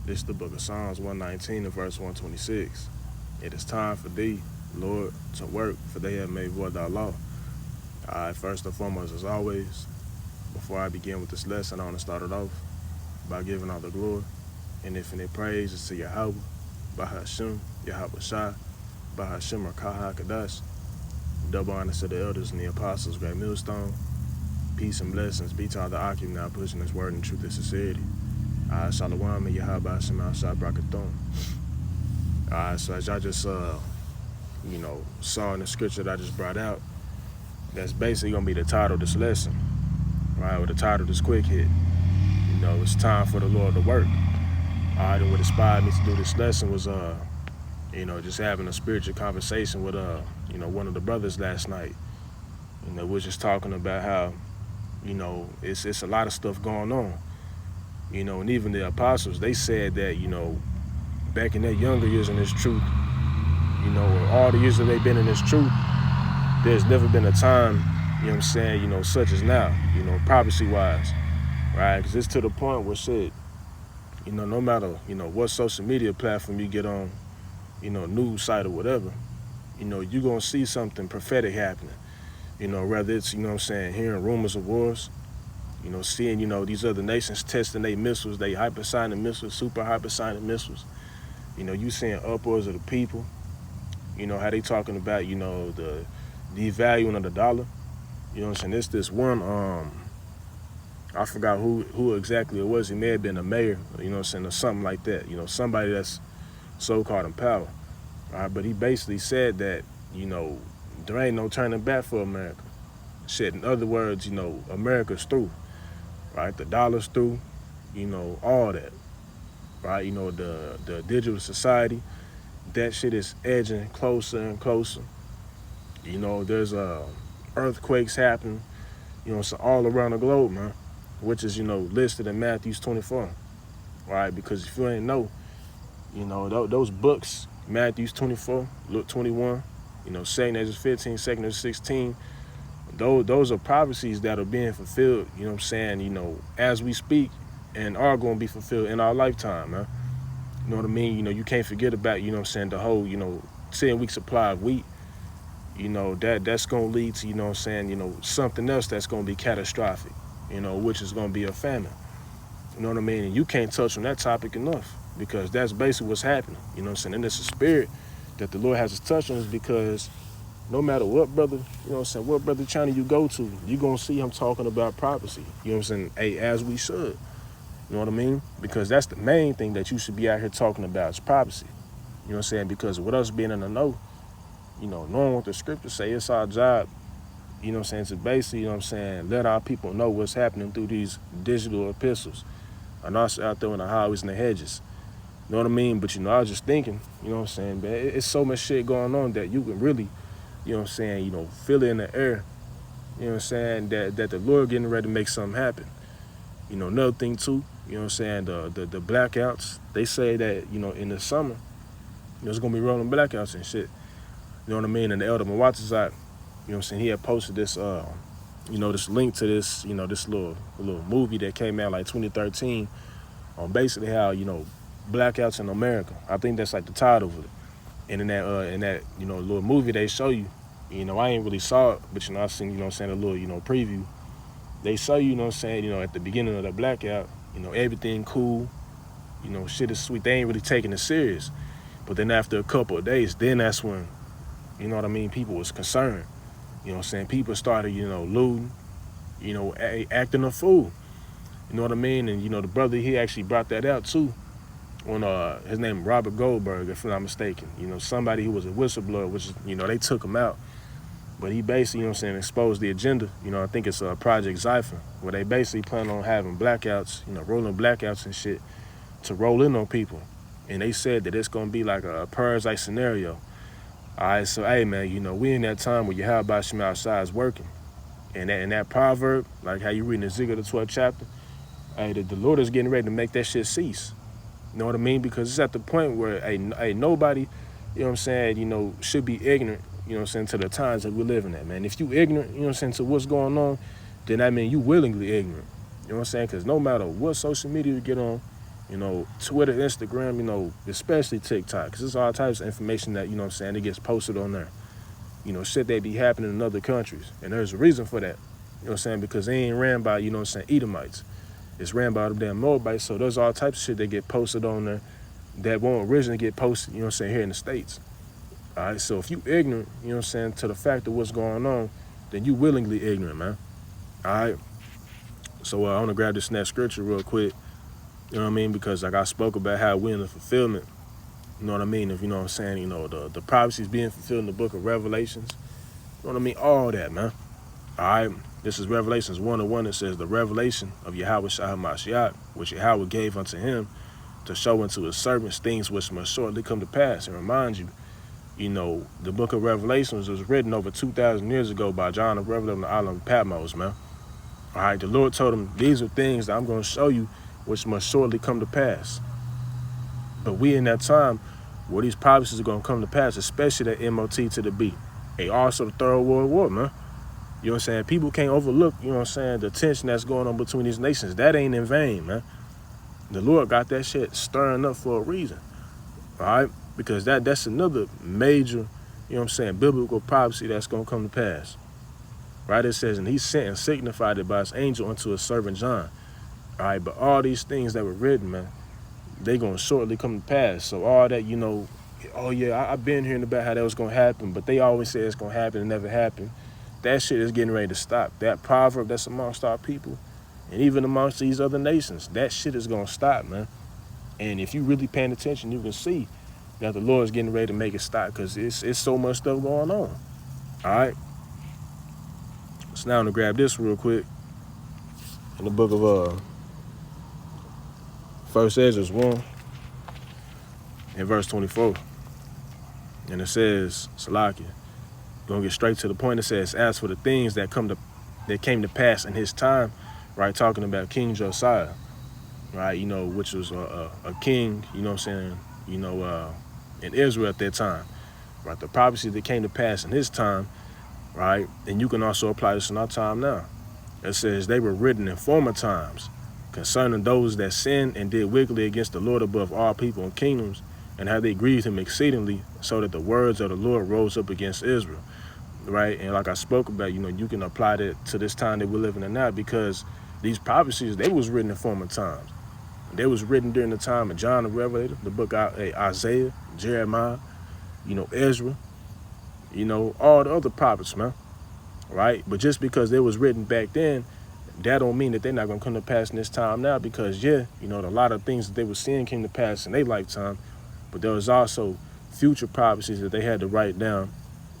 This is the book of Psalms 119 and verse 126. It is time for thee, Lord, to work, for they have made void thy law. First and foremost, as always, before I begin with this lesson, I want to start it off by giving all the glory and infinite praises to Yahweh, Bahashem, Yahweh Shai, Bahashem Rakah HaKadosh. Double honor to the elders and the apostles, great millstone. Peace and blessings be to all the occupants now pushing this word in truth and sincerity. Shalom and Yahweh Hashem Al-Shai Brakathon. So as y'all just saw in the scripture that I just brought out, that's basically gonna be the title of this lesson, right? Or the title of this quick hit. It's time for the Lord to work. And what inspired me to do this lesson was just having a spiritual conversation with one of the brothers last night. We're just talking about how, it's a lot of stuff going on. And even the apostles, they said that, back in their younger years in this truth, or all the years that they've been in this truth, there's never been a time, such as now, prophecy-wise, right? Because it's to the point where shit, no matter, what social media platform you get on, news site or whatever, you're going to see something prophetic happening. Whether it's, hearing rumors of wars, seeing, these other nations testing their missiles, they hypersonic missiles, super hypersonic missiles. You seeing upwards of the people, how they talking about, the devaluing of the dollar. It's this one, I forgot who exactly it was. It may have been a mayor, or something like that. Somebody that's so-called in power. Right? But he basically said that, there ain't no turning back for America. Shit, in other words, America's through. Right? The dollar's through, all that. Right? The digital society, that shit is edging closer and closer. There's earthquakes happening, so all around the globe, man, which is, listed in Matthew 24. Right? Because if you ain't know, those books, Matthew 24, Luke 21, 2 Ezra 15, 2 Ezra 16, those are prophecies that are being fulfilled, as we speak, and are going to be fulfilled in our lifetime, man. You know what I mean? You can't forget about, the whole, 10-week supply of wheat. That's going to lead to, something else that's going to be catastrophic, which is going to be a famine. You know what I mean? And you can't touch on that topic enough, because that's basically what's happening. And it's a spirit that the Lord has to touch on, is because no matter what brother, what brother channel you go to, you're going to see him talking about prophecy. Hey, as we should. You know what I mean? Because that's the main thing that you should be out here talking about, is prophecy. Because with us being in the know, knowing what the scriptures say, it's our job, to basically, let our people know what's happening through these digital epistles. And us out there in the highways and the hedges. You know what I mean? But, I was just thinking, man, it's so much shit going on that you can really, feel it in the air, that the Lord getting ready to make something happen. Another thing too, the blackouts, they say that, in the summer, there's gonna be rolling blackouts and shit. You know what I mean? And the elder Mawatazat, he had posted this, this link to this, this little movie that came out like 2013 on basically how, blackouts in America. I think that's like the title of it. And in that, little movie they show you, I ain't really saw it, but I seen, a little, preview. They show you, at the beginning of the blackout, everything cool, shit is sweet. They ain't really taking it serious. But then after a couple of days, then that's when, people was concerned. People started, looting, acting a fool. You know what I mean? And, the brother, he actually brought that out too. On his name, Robert Goldberg, if I'm not mistaken. Somebody who was a whistleblower, which, they took him out. But he basically, exposed the agenda. I think it's Project Zypher, where they basically plan on having blackouts, rolling blackouts and shit to roll in on people. And they said that it's going to be like a parasite scenario. All right, so, hey, man, we in that time where Yahweh Shem outside is working. And that proverb, like how you read in Ezekiel the 12th chapter, hey, the Lord is getting ready to make that shit cease. You know what I mean? Because it's at the point where, hey, nobody, should be ignorant, to the times that we're living at, man. If you ignorant, to what's going on, then that means you willingly ignorant. You know what I'm saying? Because no matter what social media you get on, Twitter, Instagram, especially TikTok, because there's all types of information that, it gets posted on there. Shit that be happening in other countries. And there's a reason for that, because they ain't ran by, Edomites. It's ran by them damn Moabites, so there's all types of shit that get posted on there that won't originally get posted, here in the States. All right, so if you ignorant, to the fact of what's going on, then you willingly ignorant, man. All right? So I want to grab this next scripture real quick, because like I spoke about how we're in the fulfillment, if the prophecies being fulfilled in the book of Revelations, all that, man. All right, this is Revelations 1:1. It says, the revelation of Yahweh Shah HaMashiach, which Yahweh gave unto him to show unto his servants things which must shortly come to pass. And remind you, the book of Revelations was written over 2,000 years ago by John the Revelator on the island of Patmos, man. All right, the Lord told him, these are things that I'm going to show you which must shortly come to pass. But we in that time where these prophecies are going to come to pass, especially that MOT to the B. Also the Third World War, man. People can't overlook, the tension that's going on between these nations. That ain't in vain, man. The Lord got that shit stirring up for a reason, all right? Because that's another major, biblical prophecy that's going to come to pass. Right? It says, and he sent and signified it by his angel unto his servant John. All right, but all these things that were written, man, they going to shortly come to pass. So all that, oh yeah, I've been hearing about how that was going to happen, but they always say it's going to happen and never happened. That shit is getting ready to stop. That proverb that's amongst our people and even amongst these other nations, that shit is going to stop, man. And if you really paying attention, you can see that the Lord is getting ready to make it stop, because it's so much stuff going on. All right? So now I'm going to grab this real quick. In the book of 1 Ezra 1 and verse 24. And it says, Salakia, going to get straight to the point. It says, as for the things that came to pass in his time, right, talking about King Josiah, right, which was a king, in Israel at that time, right, the prophecy that came to pass in his time, right, and you can also apply this in our time now. It says they were written in former times concerning those that sinned and did wickedly against the Lord above all people and kingdoms, and how they grieved him exceedingly, so that the words of the Lord rose up against Israel. Right, and like I spoke about, you can apply that to this time that we're living in now, because these prophecies, they was written in former times. They was written during the time of John the Revelator, the book of Isaiah, Jeremiah, Ezra, all the other prophets, man. Right, but just because they was written back then, that don't mean that they're not going to come to pass in this time now, because, a lot of things that they were seeing came to pass in their lifetime, but there was also future prophecies that they had to write down,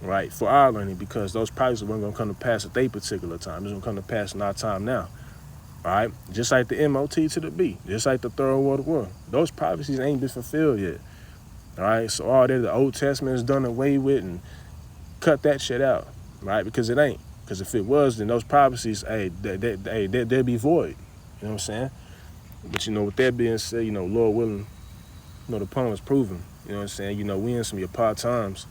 right, for our learning, because those prophecies weren't going to come to pass at their particular time. It's going to come to pass in our time now, all right? Just like the MOT to the B, just like the Third World War. Those prophecies ain't been fulfilled yet, all right? So all that the Old Testament is done away with, and cut that shit out, right, because it ain't. Because if it was, then those prophecies, they'd be void, you know what I'm saying? But, with that being said, Lord willing, the poem is proven, you know what I'm saying? We in some of your part times,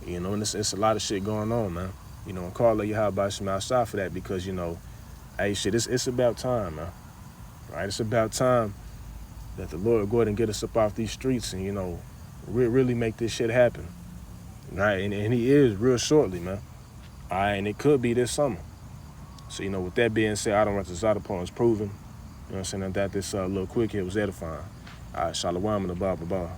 and it's a lot of shit going on, man. And call Yahweh Shema outside for that, because, it's about time, man. Right? It's about time that the Lord go ahead and get us up off these streets and, really make this shit happen. Right? And he is real shortly, man. All right, and it could be this summer. So, with that being said, I don't want the Zada poem is proven. You know what I'm saying? That this little quick hit was edifying. All right, Shalom and the Baba.